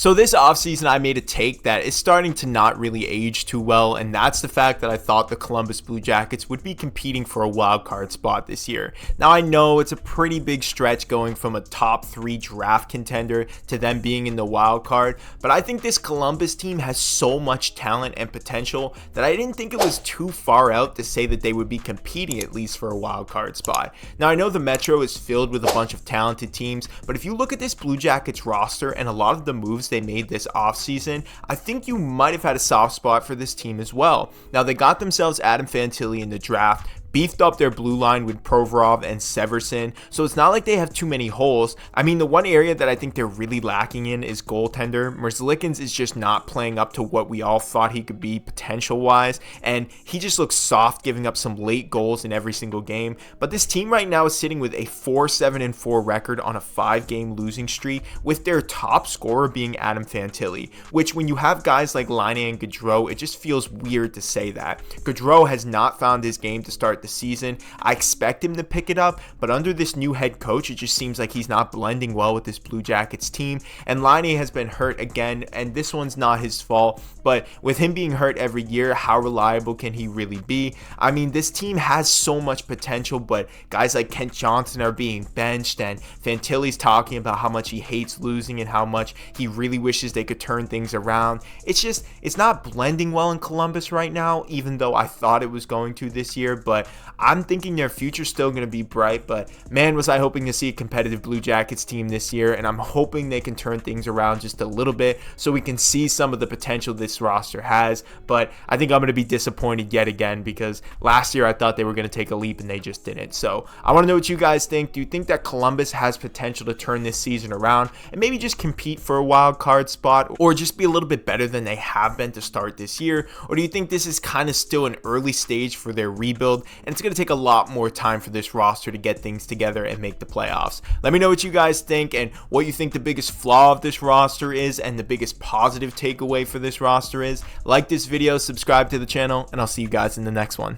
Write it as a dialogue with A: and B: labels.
A: So this offseason, I made a take that is starting to not really age too well, and that's the fact that I thought the Columbus Blue Jackets would be competing for a wild card spot this year. Now, I know it's a pretty big stretch going from a top 3 draft contender to them being in the wild card, but I think this Columbus team has so much talent and potential that I didn't think it was too far out to say that they would be competing at least for a wild card spot. Now, I know the Metro is filled with a bunch of talented teams, but if you look at this Blue Jackets roster and a lot of the moves they made this offseason, I think you might have had a soft spot for this team as well. Now, they got themselves Adamfantilli in the draft, beefed up their blue line with Provorov and Severson, so it's not like they have too many holes. I mean, the one area that I think they're really lacking in is goaltender. Merzlikins is just not playing up to what we all thought he could be potential-wise, and he just looks soft, giving up some late goals in every single game. But this team right now is sitting with a 4-7-4 record on a 5-game losing streak, with their top scorer being Adamfantilli, which when you have guys like Laine and Gaudreau, it just feels weird to say that. Gaudreau has not found his game to start the season. I expect him to pick it up, but under this new head coach, it just seems like he's not blending well with this Blue Jackets team. And Laine has been hurt again, and this one's not his fault, but with him being hurt every year, how reliable can he really be? I mean, this team has so much potential, but guys like Kent Johnson are being benched, and Fantilli's talking about how much he hates losing and how much he really wishes they could turn things around. It's not blending well in Columbus right now, even though I thought it was going to this year, but I'm thinking their future's still going to be bright. But man, was I hoping to see a competitive Blue Jackets team this year, and I'm hoping they can turn things around just a little bit so we can see some of the potential this roster has. But I think I'm going to be disappointed yet again, because last year I thought they were going to take a leap and they just didn't. So I want to know what you guys think. Do you think that Columbus has potential to turn this season around and maybe just compete for a wild card spot, or just be a little bit better than they have been to start this year? Or do you think this is kind of still an early stage for their rebuild, and it's going to take a lot more time for this roster to get things together and make the playoffs? Let me know what you guys think and what you think the biggest flaw of this roster is and the biggest positive takeaway for this roster is. Like this video, subscribe to the channel, and I'll see you guys in the next one.